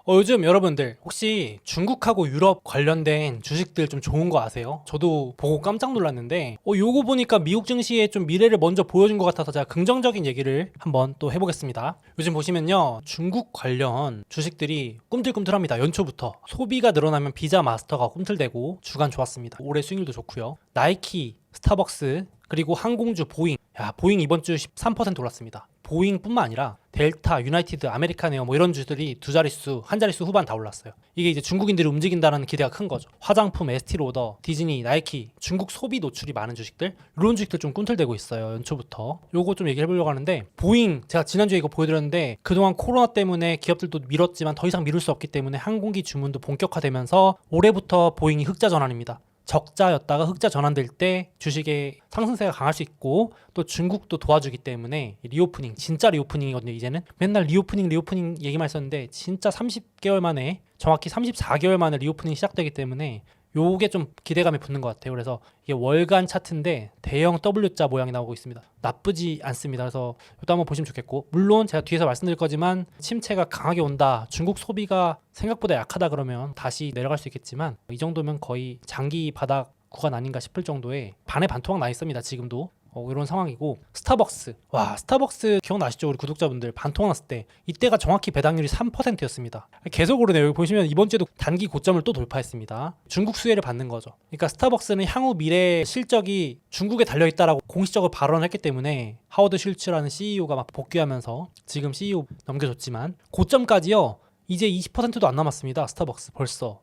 요즘 여러분들 혹시 중국하고 유럽 관련된 주식들 좀 좋은 거 아세요? 저도 보고 깜짝 놀랐는데 요거 보니까 미국 증시의 좀 미래를 먼저 보여준 것 같아서 제가 긍정적인 얘기를 한번 또 해보겠습니다. 요즘 보시면요, 중국 관련 주식들이 꿈틀꿈틀합니다. 연초부터 소비가 늘어나면 비자 마스터가 꿈틀대고 주간 좋았습니다. 올해 수익률도 좋고요. 나이키, 스타벅스, 그리고 항공주 보잉. 보잉 이번 주 13% 올랐습니다. 보잉뿐만 아니라 델타, 유나이티드, 아메리카네어 이런 주들이 두 자릿수, 한 자릿수 후반 다 올랐어요. 이게 이제 중국인들이 움직인다는 기대가 큰 거죠. 화장품, 에스티로더, 디즈니, 나이키, 중국 소비 노출이 많은 주식들, 이런 주식들 좀 꿈틀대고 있어요. 연초부터. 요거 좀 얘기해 보려고 하는데, 보잉 제가 지난주에 이거 보여드렸는데 그동안 코로나 때문에 기업들도 미뤘지만 더 이상 미룰 수 없기 때문에 항공기 주문도 본격화되면서 올해부터 보잉이 흑자 전환입니다. 적자였다가 흑자 전환될 때 주식의 상승세가 강할 수 있고, 또 중국도 도와주기 때문에 리오프닝, 진짜 리오프닝이거든요. 이제는 맨날 리오프닝 얘기만 했었는데 진짜 30개월 만에, 정확히 34개월 만에 리오프닝이 시작되기 때문에 요게 좀 기대감이 붙는 것 같아요. 그래서 이게 월간 차트인데 대형 W자 모양이 나오고 있습니다. 나쁘지 않습니다. 그래서 이것도 한번 보시면 좋겠고, 물론 제가 뒤에서 말씀드릴 거지만 침체가 강하게 온다, 중국 소비가 생각보다 약하다 그러면 다시 내려갈 수 있겠지만, 이 정도면 거의 장기 바닥 구간 아닌가 싶을 정도의 반의 반토막 나 있습니다. 지금도. 이런 상황이고, 스타벅스 기억나시죠? 우리 구독자분들 반토막 났을 때 이때가 정확히 배당률이 3%였습니다. 계속 오르네요. 여기 보시면 이번 주에도 단기 고점을 또 돌파했습니다. 중국 수혜를 받는 거죠. 그러니까 스타벅스는 향후 미래 실적이 중국에 달려있다라고 공식적으로 발언했기 때문에 하워드 슐츠라는 CEO가 막 복귀하면서 지금 CEO 넘겨줬지만, 고점까지요 이제 20%도 안 남았습니다. 스타벅스 벌써.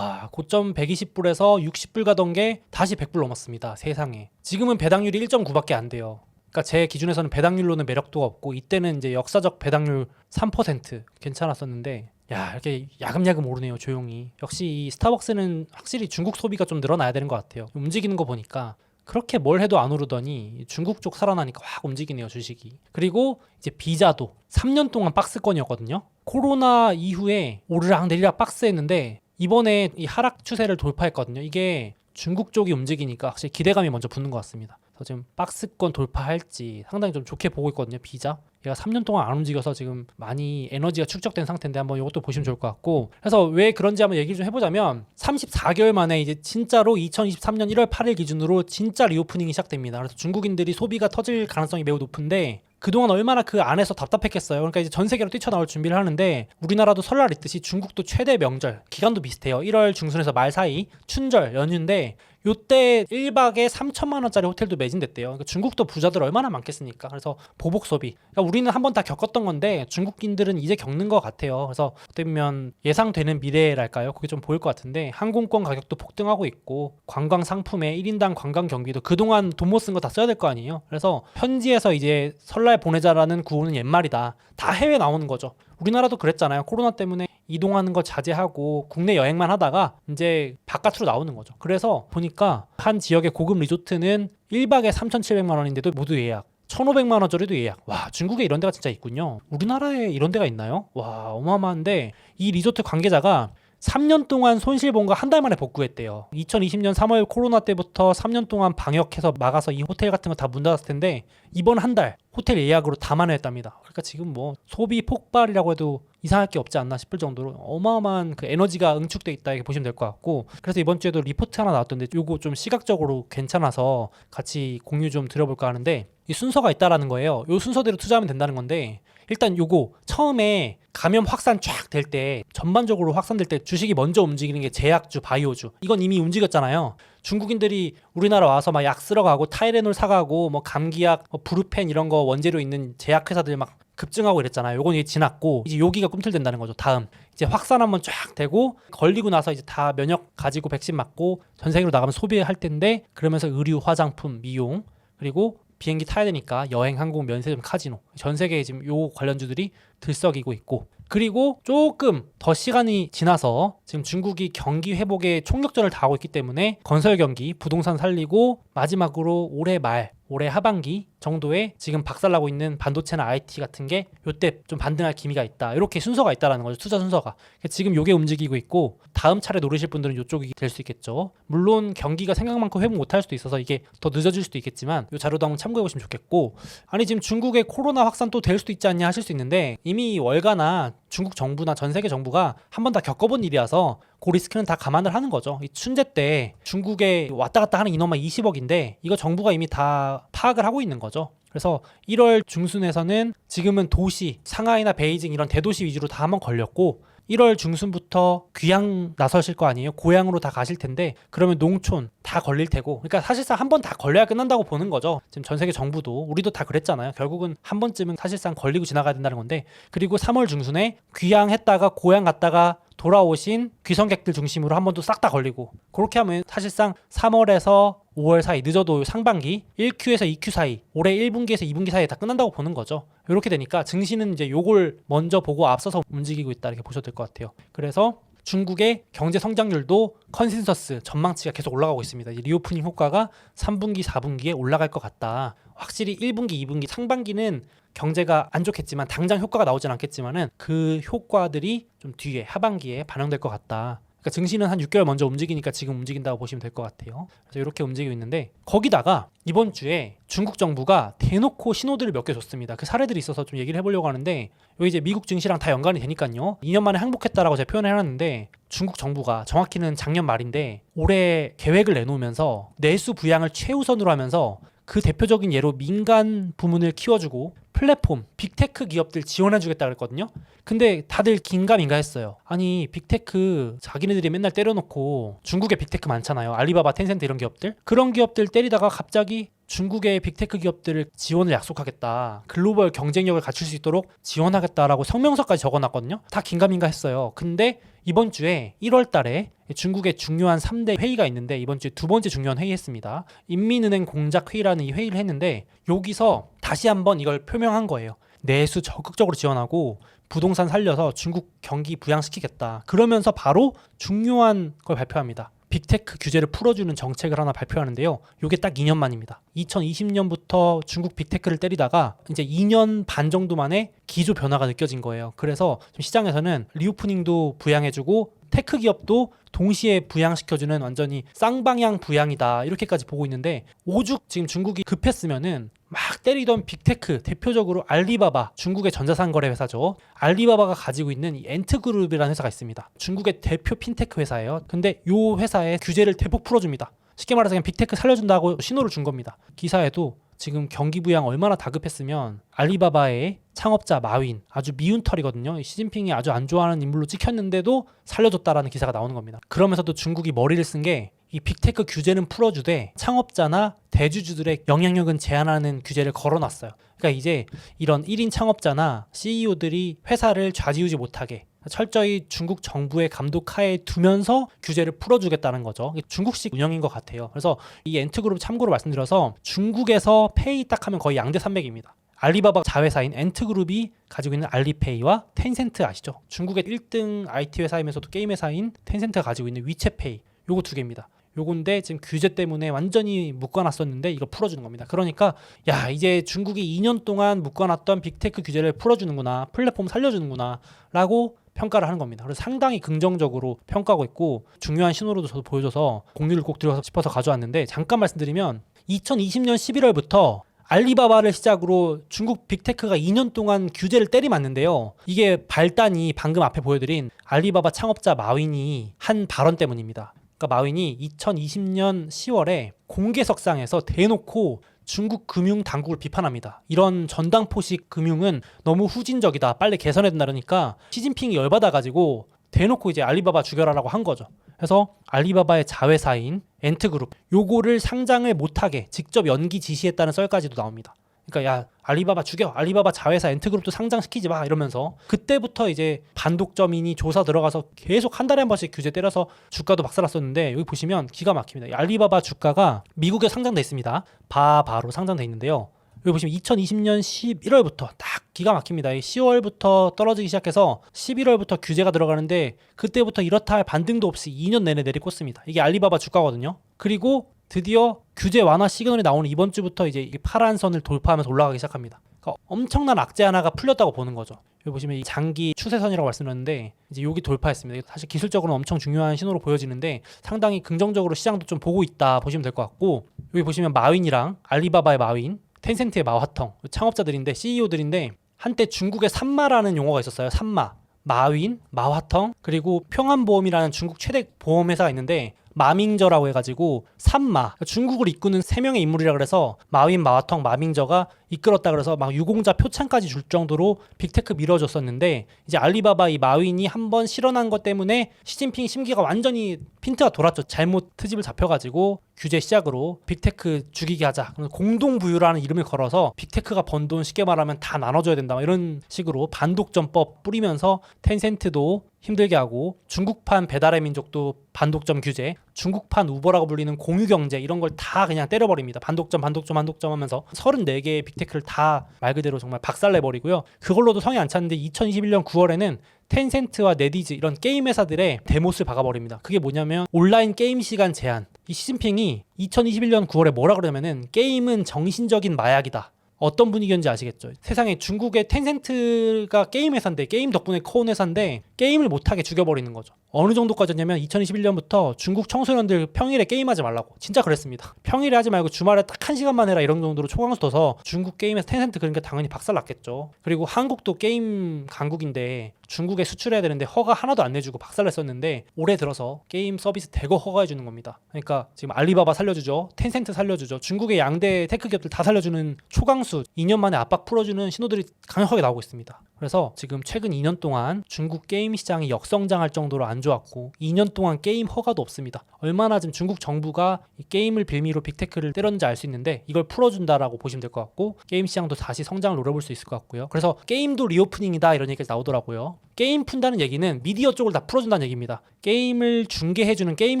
고점 120불에서 60불 가던 게 다시 100불 넘었습니다. 세상에. 지금은 배당률이 1.9밖에 안 돼요. 그러니까 제 기준에서는 배당률로는 매력도가 없고, 이때는 이제 역사적 배당률 3% 괜찮았었는데, 이렇게 야금야금 오르네요. 조용히. 역시 이 스타벅스는 확실히 중국 소비가 좀 늘어나야 되는 것 같아요. 움직이는 거 보니까 그렇게 뭘 해도 안 오르더니 중국 쪽 살아나니까 확 움직이네요, 주식이. 그리고 이제 비자도 3년 동안 박스권이었거든요. 코로나 이후에 오르락 내리락 박스했는데 이번에 이 하락 추세를 돌파했거든요. 이게 중국 쪽이 움직이니까 확실히 기대감이 먼저 붙는 것 같습니다. 그래서 지금 박스권 돌파할지 상당히 좀 좋게 보고 있거든요. 비자. 얘가 3년 동안 안 움직여서 지금 많이 에너지가 축적된 상태인데 한번 이것도 보시면 좋을 것 같고, 그래서 왜 그런지 한번 얘기를 좀 해보자면, 34개월 만에 이제 진짜로 2023년 1월 8일 기준으로 진짜 리오프닝이 시작됩니다. 그래서 중국인들이 소비가 터질 가능성이 매우 높은데, 그동안 얼마나 그 안에서 답답했겠어요. 그러니까 이제 전 세계로 뛰쳐나올 준비를 하는데, 우리나라도 설날 있듯이 중국도 최대 명절, 기간도 비슷해요. 1월 중순에서 말 사이, 춘절, 연휴인데 요때 1박에 3천만 원짜리 호텔도 매진됐대요. 그러니까 중국도 부자들 얼마나 많겠습니까? 그래서 보복 소비. 그러니까 우리는 한번 다 겪었던 건데 중국인들은 이제 겪는 것 같아요. 그래서 어떻게 보면 예상되는 미래랄까요? 그게 좀 보일 것 같은데, 항공권 가격도 폭등하고 있고, 관광 상품에 1인당 관광 경비도 그동안 돈 못 쓴 거 다 써야 될 거 아니에요. 그래서 현지에서 이제 설날 보내자라는 구호는 옛말이다. 다 해외 나오는 거죠. 우리나라도 그랬잖아요. 코로나 때문에 이동하는 거 자제하고 국내 여행만 하다가 이제 바깥으로 나오는 거죠. 그래서 보니까 한 지역의 고급 리조트는 1박에 3,700만 원인데도 모두 예약. 1,500만 원짜리도 예약. 중국에 이런 데가 진짜 있군요. 우리나라에 이런 데가 있나요? 어마어마한데, 이 리조트 관계자가 3년 동안 손실 본 거 한 달 만에 복구했대요. 2020년 3월 코로나 때부터 3년 동안 방역해서 막아서 이 호텔 같은 거 다 문 닫았을 텐데, 이번 한 달 호텔 예약으로 다 만회했답니다. 그러니까 지금 뭐 소비 폭발이라고 해도 이상할 게 없지 않나 싶을 정도로 어마어마한 그 에너지가 응축돼 있다, 이렇게 보시면 될 것 같고, 그래서 이번 주에도 리포트 하나 나왔던데 요거 좀 시각적으로 괜찮아서 같이 공유 좀 드려볼까 하는데, 이 순서가 있다라는 거예요. 요 순서대로 투자하면 된다는 건데, 일단 요거 처음에 감염 확산 쫙 될 때, 전반적으로 확산될 때 주식이 먼저 움직이는 게 제약주, 바이오주. 이건 이미 움직였잖아요. 중국인들이 우리나라 와서 막 약 쓰러 가고 타이레놀 사가고 뭐 감기약, 브루펜 이런 거 원재료 있는 제약회사들 막 급증하고 이랬잖아요. 요건 이제 지났고, 이제 여기가 꿈틀댄다는 거죠. 다음 이제 확산 한번 쫙 되고 걸리고 나서 이제 다 면역 가지고 백신 맞고 전 세계로 나가면 소비할 텐데, 그러면서 의류, 화장품, 미용, 그리고 비행기 타야 되니까 여행, 항공, 면세점, 카지노, 전 세계에 지금 요 관련주들이 들썩이고 있고, 그리고 조금 더 시간이 지나서 지금 중국이 경기 회복에 총력전을 다하고 있기 때문에 건설 경기, 부동산 살리고, 마지막으로 올해 말, 올해 하반기 정도의 지금 박살나고 있는 반도체나 IT 같은 게 요때 좀 반등할 기미가 있다. 이렇게 순서가 있다라는 거죠. 투자 순서가. 지금 요게 움직이고 있고 다음 차례 노리실 분들은 요쪽이 될 수 있겠죠. 물론 경기가 생각만큼 회복 못할 수도 있어서 이게 더 늦어질 수도 있겠지만 요 자료도 한번 참고해 보시면 좋겠고, 아니 지금 중국의 코로나 확산 또 될 수도 있지 않냐 하실 수 있는데 이미 월가나 중국 정부나 전 세계 정부가 한 번 다 겪어본 일이라서 그 리스크는 다 감안을 하는 거죠. 이 춘제 때 중국에 왔다 갔다 하는 인원만 20억인데 이거 정부가 이미 다 파악을 하고 있는 거죠. 그래서 1월 중순에서는 지금은 도시, 상하이나 베이징 이런 대도시 위주로 다 한번 걸렸고 1월 중순부터 귀향 나서실 거 아니에요. 고향으로 다 가실 텐데 그러면 농촌 다 걸릴 테고, 그러니까 사실상 한 번 다 걸려야 끝난다고 보는 거죠. 지금 전 세계 정부도 우리도 다 그랬잖아요. 결국은 한 번쯤은 사실상 걸리고 지나가야 된다는 건데, 그리고 3월 중순에 귀향했다가 고향 갔다가 돌아오신 귀성객들 중심으로 한 번도 싹 다 걸리고, 그렇게 하면 사실상 3월에서 5월 사이, 늦어도 상반기 1Q에서 2Q 사이, 올해 1분기에서 2분기 사이에 다 끝난다고 보는 거죠. 이렇게 되니까 증시는 이제 요걸 먼저 보고 앞서서 움직이고 있다 이렇게 보셔도 될 것 같아요. 그래서 중국의 경제 성장률도 컨센서스 전망치가 계속 올라가고 있습니다. 리오프닝 효과가 3분기, 4분기에 올라갈 것 같다. 확실히 1분기, 2분기, 상반기는 경제가 안 좋겠지만 당장 효과가 나오진 않겠지만은 그 효과들이 좀 뒤에 하반기에 반영될 것 같다. 그러니까 증시는 한 6개월 먼저 움직이니까 지금 움직인다고 보시면 될 것 같아요. 그래서 이렇게 움직이고 있는데, 거기다가 이번 주에 중국 정부가 대놓고 신호들을 몇 개 줬습니다. 그 사례들이 있어서 좀 얘기를 해보려고 하는데, 여기 이제 미국 증시랑 다 연관이 되니까요. 2년 만에 항복했다라고 제가 표현을 해놨는데, 중국 정부가 정확히는 작년 말인데 올해 계획을 내놓으면서 내수 부양을 최우선으로 하면서 그 대표적인 예로 민간 부문을 키워주고 플랫폼, 빅테크 기업들 지원해주겠다 그랬거든요. 근데 다들 긴가민가 했어요. 아니 빅테크 자기네들이 맨날 때려놓고, 중국에 빅테크 많잖아요. 알리바바, 텐센트 이런 기업들. 그런 기업들 때리다가 갑자기 중국의 빅테크 기업들을 지원을 약속하겠다, 글로벌 경쟁력을 갖출 수 있도록 지원하겠다라고 성명서까지 적어놨거든요. 다 긴가민가 했어요. 근데 이번 주에 1월 달에 중국의 중요한 3대 회의가 있는데, 이번 주에 두 번째 중요한 회의 했습니다. 인민은행 공작 회의라는 이 회의를 했는데, 여기서 다시 한번 이걸 표명한 거예요. 내수 적극적으로 지원하고 부동산 살려서 중국 경기 부양시키겠다. 그러면서 바로 중요한 걸 발표합니다. 빅테크 규제를 풀어주는 정책을 하나 발표하는데요. 이게 딱 2년 만입니다. 2020년부터 중국 빅테크를 때리다가 이제 2년 반 정도 만에 기조 변화가 느껴진 거예요. 그래서 시장에서는 리오프닝도 부양해주고 테크 기업도 동시에 부양시켜주는 완전히 쌍방향 부양이다 이렇게까지 보고 있는데, 오죽 지금 중국이 급했으면은 막 때리던 빅테크, 대표적으로 알리바바, 중국의 전자상거래 회사죠. 알리바바가 가지고 있는 이 엔트그룹이라는 회사가 있습니다. 중국의 대표 핀테크 회사예요. 근데 이 회사에 규제를 대폭 풀어줍니다. 쉽게 말해서 그냥 빅테크 살려준다고 신호를 준 겁니다. 기사에도 지금 경기 부양 얼마나 다급했으면 알리바바의 창업자 마윈, 아주 미운 털이거든요. 시진핑이 아주 안 좋아하는 인물로 찍혔는데도 살려줬다라는 기사가 나오는 겁니다. 그러면서도 중국이 머리를 쓴 게, 이 빅테크 규제는 풀어주되 창업자나 대주주들의 영향력은 제한하는 규제를 걸어놨어요. 그러니까 이제 이런 1인 창업자나 CEO들이 회사를 좌지우지 못하게 철저히 중국 정부의 감독 하에 두면서 규제를 풀어주겠다는 거죠. 중국식 운영인 것 같아요. 그래서 이 엔트그룹 참고로 말씀드려서, 중국에서 페이 딱 하면 거의 양대 산맥입니다. 알리바바 자회사인 엔트그룹이 가지고 있는 알리페이와 텐센트 아시죠? 중국의 1등 IT 회사이면서도 게임 회사인 텐센트가 가지고 있는 위챗페이, 요거 두 개입니다. 요건데 지금 규제 때문에 완전히 묶어놨었는데 이거 풀어주는 겁니다. 그러니까 야, 이제 중국이 2년 동안 묶어놨던 빅테크 규제를 풀어주는구나, 플랫폼 살려주는구나 라고 평가를 하는 겁니다. 그래서 상당히 긍정적으로 평가하고 있고, 중요한 신호로도 저도 보여줘서 공유를 꼭 드리고 싶어서 가져왔는데, 잠깐 말씀드리면 2020년 11월부터 알리바바를 시작으로 중국 빅테크가 2년 동안 규제를 때리맞는데요. 이게 발단이 방금 앞에 보여드린 알리바바 창업자 마윈이 한 발언 때문입니다. 그러니까 마윈이 2020년 10월에 공개석상에서 대놓고 중국 금융 당국을 비판합니다. 이런 전당포식 금융은 너무 후진적이다, 빨리 개선해야 된다. 그러니까 시진핑이 열받아가지고 대놓고 이제 알리바바 죽여라라고 한 거죠. 그래서 알리바바의 자회사인 엔트그룹, 요거를 상장을 못하게 직접 연기 지시했다는 썰까지도 나옵니다. 그러니까 야, 알리바바 죽여, 알리바바 자회사 엔트그룹도 상장시키지 마 이러면서, 그때부터 이제 반독점이니 조사 들어가서 계속 한 달에 한 번씩 규제 때려서 주가도 박살났었는데, 여기 보시면 기가 막힙니다. 알리바바 주가가 미국에 상장돼 있습니다. 바로 상장돼 있는데요. 여기 보시면 2020년 11월부터 딱 기가 막힙니다. 10월부터 떨어지기 시작해서 11월부터 규제가 들어가는데, 그때부터 이렇다 할 반등도 없이 2년 내내 내리꽂습니다. 이게 알리바바 주가거든요. 그리고 드디어 규제 완화 시그널이 나오는 이번 주부터 이제 이 파란 선을 돌파하면서 올라가기 시작합니다. 그러니까 엄청난 악재 하나가 풀렸다고 보는 거죠. 여기 보시면 이 장기 추세선이라고 말씀드렸는데 이제 여기 돌파했습니다. 사실 기술적으로는 엄청 중요한 신호로 보여지는데 상당히 긍정적으로 시장도 좀 보고 있다 보시면 될 것 같고, 여기 보시면 마윈이랑 알리바바의 마윈, 텐센트의 마화텅 창업자들인데 CEO들인데 한때 중국에 산마라는 용어가 있었어요. 산마, 마윈, 마화텅, 그리고 평안보험이라는 중국 최대 보험회사가 있는데 마밍저라고 해가지고 산마, 중국을 이끄는 3명의 인물이라 그래서 마윈, 마화텅, 마밍저가 이끌었다 그래서 막 유공자 표창까지 줄 정도로 빅테크 밀어줬었는데, 이제 알리바바 이 마윈이 한번 실현한 것 때문에 시진핑 심기가 완전히 핀트가 돌았죠. 잘못 트집을 잡혀가지고 규제 시작으로 빅테크 죽이게 하자, 공동부유라는 이름을 걸어서 빅테크가 번 돈 쉽게 말하면 다 나눠줘야 된다, 이런 식으로 반독점법 뿌리면서 텐센트도 힘들게 하고, 중국판 배달의 민족도 반독점 규제, 중국판 우버라고 불리는 공유경제, 이런 걸 다 그냥 때려버립니다. 반독점 하면서 34개의 빅테크를 다 말 그대로 정말 박살내버리고요. 그걸로도 성이 안 찼는데 2021년 9월에는 텐센트와 네디즈 이런 게임 회사들의 대못을 박아버립니다. 그게 뭐냐면 온라인 게임 시간 제한. 이 시진핑이 2021년 9월에 뭐라 그러냐면은 게임은 정신적인 마약이다. 어떤 분위기인지 아시겠죠? 세상에 중국의 텐센트가 게임 회사인데, 게임 덕분에 커온 회사인데 게임을 못하게 죽여버리는 거죠. 어느 정도까지였냐면 2021년부터 중국 청소년들 평일에 게임하지 말라고 진짜 그랬습니다. 평일에 하지 말고 주말에 딱 1시간만 해라, 이런 정도로 초강수 둬서 중국 게임에서 텐센트 그러니까 당연히 박살났겠죠. 그리고 한국도 게임 강국인데 중국에 수출해야 되는데 허가 하나도 안 내주고 박살냈었는데 올해 들어서 게임 서비스 대거 허가해주는 겁니다. 그러니까 지금 알리바바 살려주죠, 텐센트 살려주죠, 중국의 양대 테크 기업들 다 살려주는 초강수, 2년 만에 압박 풀어주는 신호들이 강력하게 나오고 있습니다. 그래서 지금 최근 2년 동안 중국 게임 시장이 역성장할 정도로 안 좋았고 2년 동안 게임 허가도 없습니다. 얼마나 지금 중국 정부가 이 게임을 빌미로 빅테크를 때렸는지 알 수 있는데 이걸 풀어준다라고 보시면 될 것 같고, 게임 시장도 다시 성장을 노려볼 수 있을 것 같고요. 그래서 게임도 리오프닝이다 이런 얘기가 나오더라고요. 게임 푼다는 얘기는 미디어 쪽을 다 풀어준다는 얘기입니다. 게임을 중계해주는 게임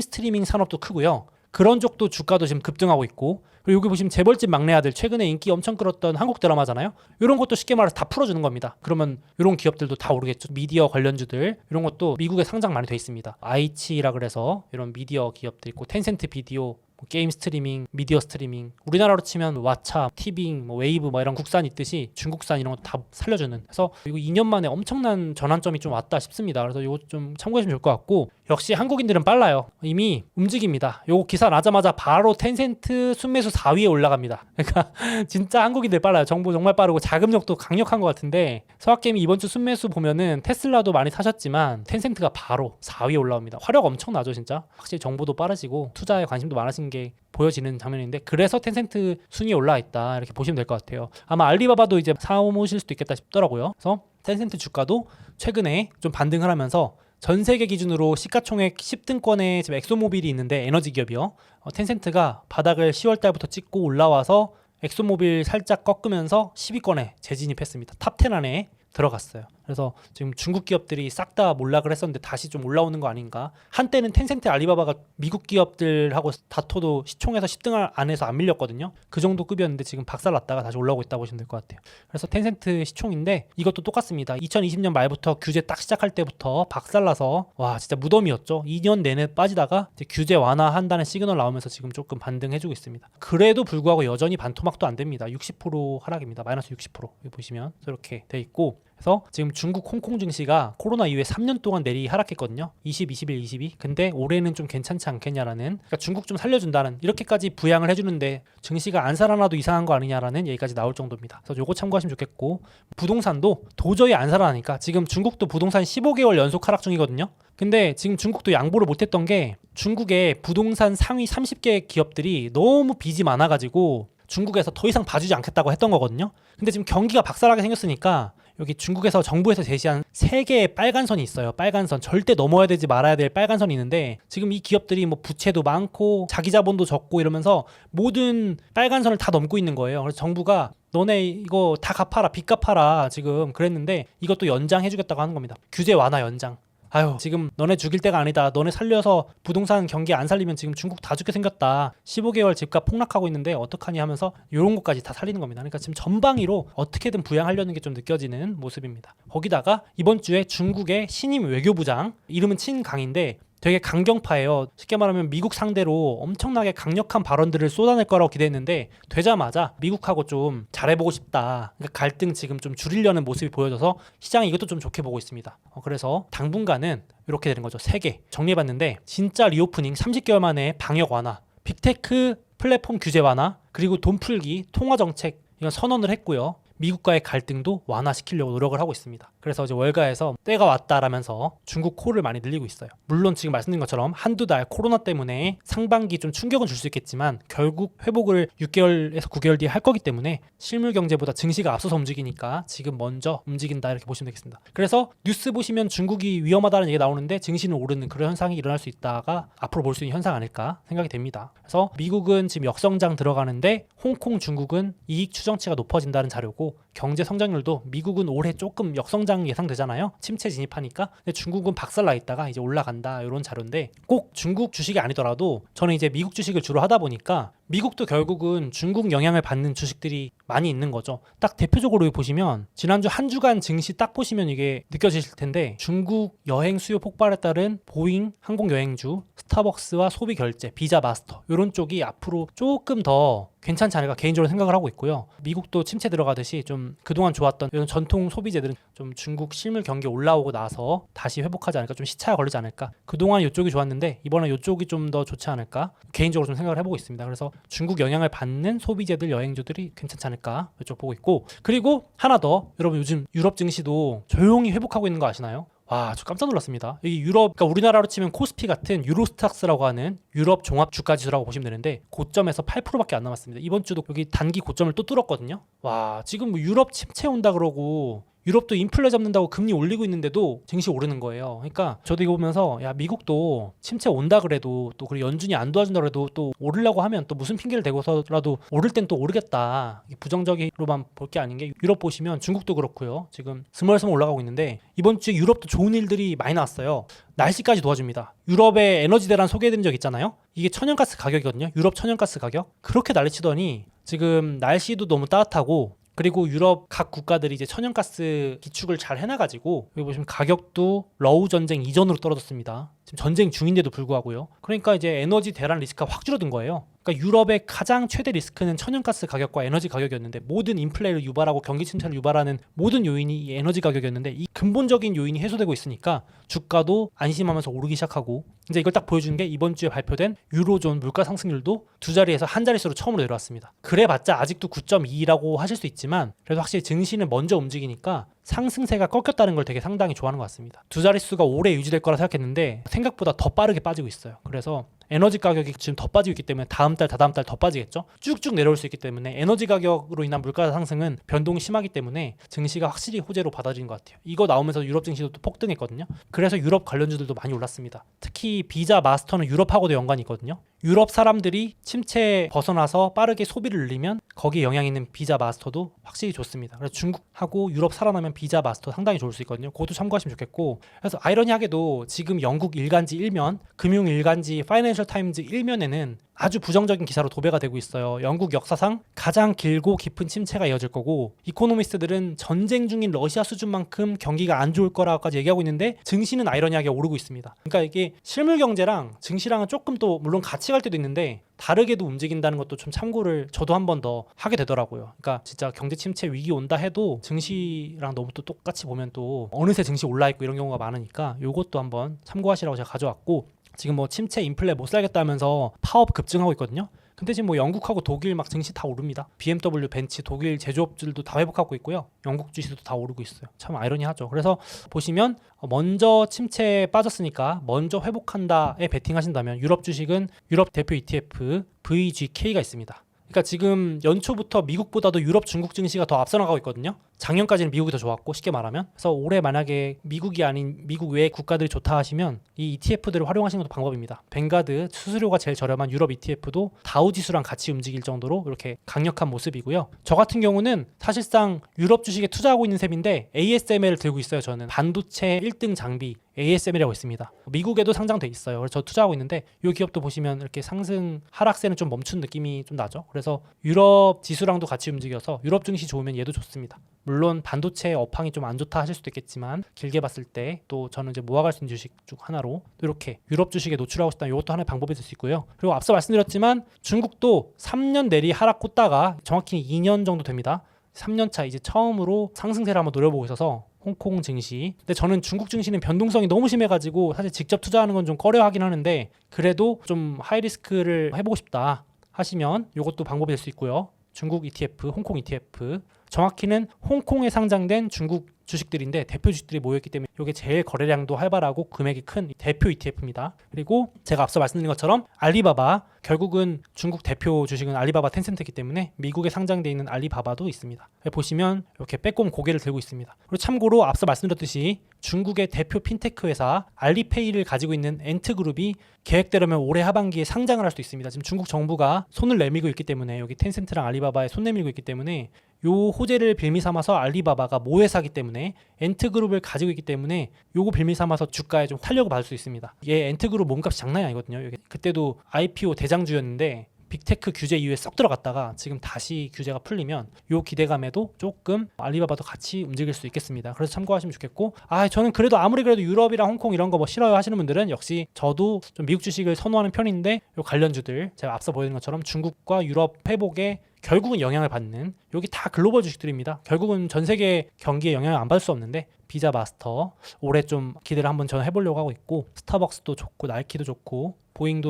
스트리밍 산업도 크고요. 그런 쪽도 주가도 지금 급등하고 있고, 그리고 여기 보시면 재벌집 막내 아들, 최근에 인기 엄청 끌었던 한국 드라마잖아요. 이런 것도 쉽게 말해서 다 풀어주는 겁니다. 그러면 이런 기업들도 다 오르겠죠. 미디어 관련주들 이런 것도 미국에 상장 많이 돼 있습니다. 아이치라 그래서 이런 미디어 기업도 있고, 텐센트 비디오, 게임 스트리밍, 미디어 스트리밍, 우리나라로 치면 왓챠, 티빙, 웨이브 이런 국산 있듯이 중국산 이런 거 다 살려주는. 그래서 이거 2년 만에 엄청난 전환점이 좀 왔다 싶습니다. 그래서 이거 좀 참고하시면 좋을 것 같고, 역시 한국인들은 빨라요. 이미 움직입니다. 요거 기사 나자마자 바로 텐센트 순매수 4위에 올라갑니다. 그러니까 진짜 한국인들 빨라요. 정보 정말 빠르고 자금력도 강력한 것 같은데, 서학개미 이번 주 순매수 보면은 테슬라도 많이 사셨지만 텐센트가 바로 4위에 올라옵니다. 화력 엄청나죠 진짜. 확실히 정보도 빠르시고 투자에 관심도 많으신 게 보여지는 장면인데, 그래서 텐센트 순위에 올라와 있다 이렇게 보시면 될 것 같아요. 아마 알리바바도 이제 사오실 수도 있겠다 싶더라고요. 그래서 텐센트 주가도 최근에 좀 반등을 하면서 전 세계 기준으로 시가총액 10등권에 지금 엑소모빌이 있는데, 에너지 기업이요. 텐센트가 바닥을 10월 달부터 찍고 올라와서 엑소모빌 살짝 꺾으면서 10위권에 재진입했습니다. 탑10 안에 들어갔어요. 그래서 지금 중국 기업들이 싹 다 몰락을 했었는데 다시 좀 올라오는 거 아닌가. 한때는 텐센트, 알리바바가 미국 기업들하고 다퉈도 시총에서 10등 안에서 안 밀렸거든요. 그 정도 급이었는데 지금 박살났다가 다시 올라오고 있다 보시면 될 것 같아요. 그래서 텐센트 시총인데 이것도 똑같습니다. 2020년 말부터 규제 딱 시작할 때부터 박살나서 와 진짜 무덤이었죠. 2년 내내 빠지다가 이제 규제 완화한다는 시그널 나오면서 지금 조금 반등해주고 있습니다. 그래도 불구하고 여전히 반토막도 안 됩니다. 60% 하락입니다. 마이너스 60%. 여기 보시면 이렇게 돼 있고, 그래서 지금 중국 홍콩 증시가 코로나 이후에 3년 동안 내리 하락했거든요. 20, 21, 22. 근데 올해는 좀 괜찮지 않겠냐라는, 그러니까 중국 좀 살려준다는, 이렇게까지 부양을 해주는데 증시가 안 살아나도 이상한 거 아니냐라는 얘기까지 나올 정도입니다. 그래서 요거 참고하시면 좋겠고, 부동산도 도저히 안 살아나니까 지금 중국도 부동산 15개월 연속 하락 중이거든요. 근데 지금 중국도 양보를 못했던 게, 중국의 부동산 상위 30개 기업들이 너무 빚이 많아가지고 중국에서 더 이상 봐주지 않겠다고 했던 거거든요. 근데 지금 경기가 박살나게 생겼으니까 여기 중국에서 정부에서 제시한 3개의 빨간 선이 있어요. 빨간 선, 절대 넘어야 되지 말아야 될 빨간 선이 있는데, 지금 이 기업들이 뭐 부채도 많고 자기 자본도 적고 이러면서 모든 빨간 선을 다 넘고 있는 거예요. 그래서 정부가 너네 이거 다 갚아라, 빚 갚아라 지금 그랬는데, 이것도 연장해주겠다고 하는 겁니다. 규제 완화 연장. 아유 지금 너네 죽일 때가 아니다. 너네 살려서 부동산 경기 안 살리면 지금 중국 다 죽게 생겼다. 15개월 집값 폭락하고 있는데 어떡하니 하면서 이런 것까지 다 살리는 겁니다. 그러니까 지금 전방위로 어떻게든 부양하려는 게 좀 느껴지는 모습입니다. 거기다가 이번 주에 중국의 신임 외교부장, 이름은 친강인데 되게 강경파예요. 쉽게 말하면 미국 상대로 엄청나게 강력한 발언들을 쏟아낼 거라고 기대했는데 되자마자 미국하고 좀 잘해보고 싶다. 그러니까 갈등 지금 좀 줄이려는 모습이 보여져서 시장이 이것도 좀 좋게 보고 있습니다. 그래서 당분간은 이렇게 되는 거죠. 3개 정리해봤는데 진짜 리오프닝 30개월 만에 방역 완화, 빅테크 플랫폼 규제 완화, 그리고 돈 풀기, 통화 정책 이건 선언을 했고요. 미국과의 갈등도 완화시키려고 노력을 하고 있습니다. 그래서 이제 월가에서 때가 왔다라면서 중국 코를 많이 늘리고 있어요. 물론 지금 말씀드린 것처럼 한두 달 코로나 때문에 상반기 좀 충격은 줄 수 있겠지만 결국 회복을 6개월에서 9개월 뒤에 할 거기 때문에 실물 경제보다 증시가 앞서서 움직이니까 지금 먼저 움직인다 이렇게 보시면 되겠습니다. 그래서 뉴스 보시면 중국이 위험하다는 얘기가 나오는데 증시는 오르는 그런 현상이 일어날 수 있다가 앞으로 볼 수 있는 현상 아닐까 생각이 됩니다. 그래서 미국은 지금 역성장 들어가는데 홍콩, 중국은 이익 추정치가 높아진다는 자료고 경제 성장률도 미국은 올해 조금 역성장 예상되잖아요. 침체 진입하니까. 근데 중국은 박살나 있다가 이제 올라간다 이런 자료인데 꼭 중국 주식이 아니더라도 저는 이제 미국 주식을 주로 하다 보니까 미국도 결국은 중국 영향을 받는 주식들이 많이 있는 거죠. 딱 대표적으로 보시면 지난주 한 주간 증시 딱 보시면 이게 느껴지실 텐데 중국 여행 수요 폭발에 따른 보잉 항공 여행주, 스타벅스와 소비 결제, 비자 마스터 이런 쪽이 앞으로 조금 더 괜찮지 않을까 개인적으로 생각을 하고 있고요. 미국도 침체 들어가듯이 좀 그동안 좋았던 이런 전통 소비재들은 좀 중국 실물 경기 올라오고 나서 다시 회복하지 않을까, 좀 시차가 걸리지 않을까. 그동안 이쪽이 좋았는데 이번에 이쪽이 좀 더 좋지 않을까 개인적으로 좀 생각을 해보고 있습니다. 그래서 중국 영향을 받는 소비재들, 여행주들이 괜찮지 않을까 이쪽 보고 있고, 그리고 하나 더, 여러분 요즘 유럽 증시도 조용히 회복하고 있는 거 아시나요? 와, 저 깜짝 놀랐습니다. 이 유럽, 그러니까 우리나라로 치면 코스피 같은 유로스탁스라고 하는 유럽 종합 주가 지수라고 보시면 되는데 고점에서 8%밖에 안 남았습니다. 이번 주도 여기 단기 고점을 또 뚫었거든요. 와, 지금 뭐 유럽 침체 온다 그러고 유럽도 인플레 잡는다고 금리 올리고 있는데도 증시 오르는 거예요. 그러니까 저도 이거 보면서 야, 미국도 침체 온다 그래도 또 그리고 연준이 안 도와준다 그래도 또 오르려고 하면 또 무슨 핑계를 대고서라도 오를 땐 또 오르겠다. 부정적으로만 볼 게 아닌 게 유럽 보시면 중국도 그렇고요. 지금 스멀스멀 올라가고 있는데 이번 주에 유럽도 좋은 일들이 많이 나왔어요. 날씨까지 도와줍니다. 유럽의 에너지 대란 소개해드린 적 있잖아요. 이게 천연가스 가격이거든요. 유럽 천연가스 가격. 그렇게 난리치더니 지금 날씨도 너무 따뜻하고 그리고 유럽 각 국가들이 이제 천연가스 기축을 잘 해놔가지고 여기 보시면 가격도 러우 전쟁 이전으로 떨어졌습니다. 지금 전쟁 중인데도 불구하고요. 그러니까 이제 에너지 대란 리스크가 확 줄어든 거예요. 그러니까 유럽의 가장 최대 리스크는 천연가스 가격과 에너지 가격이었는데 모든 인플레를 유발하고 경기 침체를 유발하는 모든 요인이 이 에너지 가격이었는데 이 근본적인 요인이 해소되고 있으니까 주가도 안심하면서 오르기 시작하고 이제 이걸 딱 보여주는 게 이번 주에 발표된 유로존 물가 상승률도 두 자리에서 한 자릿수로 처음으로 내려왔습니다. 그래봤자 아직도 9.2라고 하실 수 있지만 그래도 확실히 증시는 먼저 움직이니까 상승세가 꺾였다는 걸 되게 상당히 좋아하는 것 같습니다. 두 자릿수가 오래 유지될 거라 생각했는데 생각보다 더 빠르게 빠지고 있어요. 그래서 에너지 가격이 지금 더 빠지고 있기 때문에 다음 달, 다다음 달 더 빠지겠죠. 쭉쭉 내려올 수 있기 때문에 에너지 가격으로 인한 물가 상승은 변동이 심하기 때문에 증시가 확실히 호재로 받아들인 것 같아요. 이거 나오면서 유럽 증시도 또 폭등했거든요. 그래서 유럽 관련주들도 많이 올랐습니다. 특히 비자 마스터는 유럽하고도 연관이 있거든요. 유럽 사람들이 침체 벗어나서 빠르게 소비를 늘리면 거기에 영향 있는 비자 마스터도 확실히 좋습니다. 그래서 중국하고 유럽 살아나면 비자 마스터 상당히 좋을 수 있거든요. 그것도 참고하시면 좋겠고, 그래서 아이러니하게도 지금 영국 일간지 1면, 금융 일간지 파이낸셜 타임즈 1면에는 아주 부정적인 기사로 도배가 되고 있어요. 영국 역사상 가장 길고 깊은 침체가 이어질 거고 이코노미스트들은 전쟁 중인 러시아 수준만큼 경기가 안 좋을 거라고까지 얘기하고 있는데 증시는 아이러니하게 오르고 있습니다. 그러니까 이게 실물 경제랑 증시랑은 조금 또 물론 같이 갈 때도 있는데 다르게도 움직인다는 것도 좀 참고를 저도 한 번 더 하게 되더라고요. 그러니까 진짜 경제 침체 위기 온다 해도 증시랑 너무 또 똑같이 보면 또 어느새 증시 올라 있고 이런 경우가 많으니까 이것도 한번 참고하시라고 제가 가져왔고, 지금 뭐 침체 인플레 못 살겠다 하면서 파업 급증하고 있거든요. 근데 지금 뭐 영국하고 독일 막 증시 다 오릅니다. BMW, 벤츠, 독일 제조업들도 다 회복하고 있고요. 영국 주식도 다 오르고 있어요. 참 아이러니하죠. 그래서 보시면 먼저 침체에 빠졌으니까 먼저 회복한다에 베팅하신다면 유럽 주식은 유럽 대표 ETF VGK가 있습니다. 그러니까 지금 연초부터 미국보다도 유럽, 중국 증시가 더 앞서 나가고 있거든요. 작년까지는 미국이 더 좋았고 쉽게 말하면. 그래서 올해 만약에 미국이 아닌 미국 외의 국가들이 좋다 하시면 이 ETF들을 활용하시는 것도 방법입니다. 뱅가드 수수료가 제일 저렴한 유럽 ETF도 다우 지수랑 같이 움직일 정도로 이렇게 강력한 모습이고요. 저 같은 경우는 사실상 유럽 주식에 투자하고 있는 셈인데 ASML을 들고 있어요. 저는 반도체 1등 장비 ASML이라고 있습니다. 미국에도 상장돼 있어요. 그래서 저 투자하고 있는데 이 기업도 보시면 이렇게 상승 하락세는 좀 멈춘 느낌이 좀 나죠. 그래서 유럽 지수랑도 같이 움직여서 유럽 증시 좋으면 얘도 좋습니다. 물론 반도체 업황이 좀 안 좋다 하실 수도 있겠지만 길게 봤을 때 또 저는 이제 모아갈 수 있는 주식 중 하나로 또 이렇게 유럽 주식에 노출하고 싶다면 이것도 하나의 방법이 될 수 있고요. 그리고 앞서 말씀드렸지만 중국도 3년 내리 하락 꽂다가 정확히 2년 정도 됩니다. 3년 차 이제 처음으로 상승세를 한번 노려보고 있어서 홍콩 증시. 근데 저는 중국 증시는 변동성이 너무 심해가지고 사실 직접 투자하는 건 좀 꺼려하긴 하는데 그래도 좀 하이리스크를 해보고 싶다 하시면 이것도 방법이 될 수 있고요. 중국 ETF, 홍콩 ETF. 정확히는 홍콩에 상장된 중국 주식들인데 대표 주식들이 모여있기 때문에 이게 제일 거래량도 활발하고 금액이 큰 대표 ETF입니다. 그리고 제가 앞서 말씀드린 것처럼 알리바바, 결국은 중국 대표 주식은 알리바바 텐센트이기 때문에 미국에 상장되어 있는 알리바바도 있습니다. 보시면 이렇게 빼꼼 고개를 들고 있습니다. 그리고 참고로 앞서 말씀드렸듯이 중국의 대표 핀테크 회사 알리페이를 가지고 있는 엔트그룹이 계획대로면 올해 하반기에 상장을 할 수도 있습니다. 지금 중국 정부가 손을 내밀고 있기 때문에 여기 텐센트랑 알리바바에 손 내밀고 있기 때문에 요 호재를 빌미 삼아서 알리바바가 모회사기 때문에 엔트그룹을 가지고 있기 때문에 요거 빌미 삼아서 주가에 좀 탄력을 받을 수 있습니다. 이게 엔트그룹 몸값이 장난이 아니거든요. 이게 그때도 IPO 대장주였는데 빅테크 규제 이후에 썩 들어갔다가 지금 다시 규제가 풀리면 요 기대감에도 조금 알리바바도 같이 움직일 수 있겠습니다. 그래서 참고하시면 좋겠고, 저는 그래도 아무리 그래도 유럽이랑 홍콩 이런 거 뭐 싫어요 하시는 분들은 역시 저도 좀 미국 주식을 선호하는 편인데 요 관련주들 제가 앞서 보여드린 것처럼 중국과 유럽 회복에 결국은 영향을 받는 여기 다 글로벌 주식들입니다. 결국은 전 세계 경기에 영향을 안 받을 수 없는데 비자 마스터 올해 좀 기대를 한번 저는 해보려고 하고 있고 스타벅스도 좋고 나이키도 좋고 보잉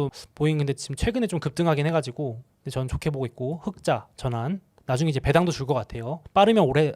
근데 지금 최근에 좀 급등하긴 해가지고 근데 저는 좋게 보고 있고 흑자 전환 나중에 이제 배당도 줄 것 같아요. 빠르면 올해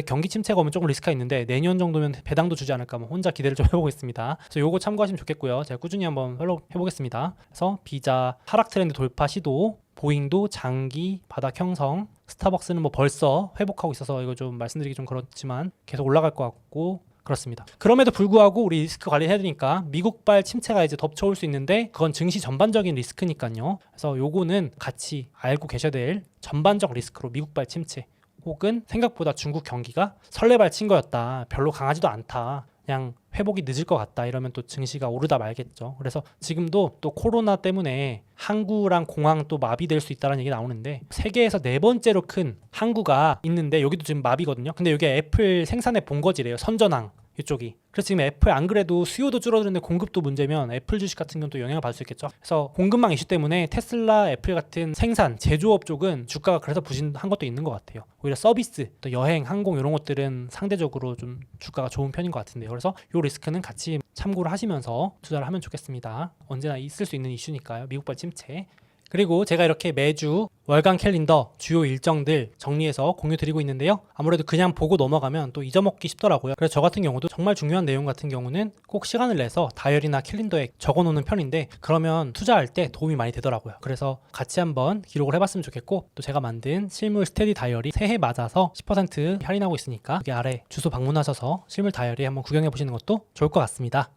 경기 침체가 오면 조금 리스크가 있는데 내년 정도면 배당도 주지 않을까 혼자 기대를 좀 해보고 있습니다. 그래서 요거 참고하시면 좋겠고요. 제가 꾸준히 한번 팔로우 해보겠습니다. 그래서 비자 하락 트렌드 돌파 시도, 보잉도 장기 바닥 형성, 스타벅스는 뭐 벌써 회복하고 있어서 이거 좀 말씀드리기 좀 그렇지만 계속 올라갈 것 같고 그렇습니다. 그럼에도 불구하고 우리 리스크 관리를 해야 되니까 미국발 침체가 이제 덮쳐올 수 있는데 그건 증시 전반적인 리스크니까요. 그래서 요거는 같이 알고 계셔야 될 전반적 리스크로 미국발 침체 혹은 생각보다 중국 경기가 설레발 친 거였다. 별로 강하지도 않다. 그냥 회복이 늦을 것 같다 이러면 또 증시가 오르다 말겠죠. 그래서 지금도 또 코로나 때문에 항구랑 공항 또 마비될 수 있다는 얘기 나오는데 세계에서 네 번째로 큰 항구가 있는데 여기도 지금 마비거든요. 근데 여기 애플 생산의 본거지래요. 선전항 이쪽이. 그래서 지금 애플 안 그래도 수요도 줄어드는데 공급도 문제면 애플 주식 같은 경우는 또 영향을 받을 수 있겠죠. 그래서 공급망 이슈 때문에 테슬라, 애플 같은 생산, 제조업 쪽은 주가가 그래서 부진한 것도 있는 것 같아요. 오히려 서비스, 또 여행, 항공 이런 것들은 상대적으로 좀 주가가 좋은 편인 것 같은데요. 그래서 이 리스크는 같이 참고를 하시면서 투자를 하면 좋겠습니다. 언제나 있을 수 있는 이슈니까요. 미국발 침체. 그리고 제가 이렇게 매주 월간 캘린더 주요 일정들 정리해서 공유 드리고 있는데요. 아무래도 그냥 보고 넘어가면 또 잊어먹기 쉽더라고요. 그래서 저 같은 경우도 정말 중요한 내용 같은 경우는 꼭 시간을 내서 다이어리나 캘린더에 적어놓는 편인데 그러면 투자할 때 도움이 많이 되더라고요. 그래서 같이 한번 기록을 해봤으면 좋겠고 또 제가 만든 실물 스테디 다이어리 새해 맞아서 10% 할인하고 있으니까 여기 아래 주소 방문하셔서 실물 다이어리 한번 구경해 보시는 것도 좋을 것 같습니다.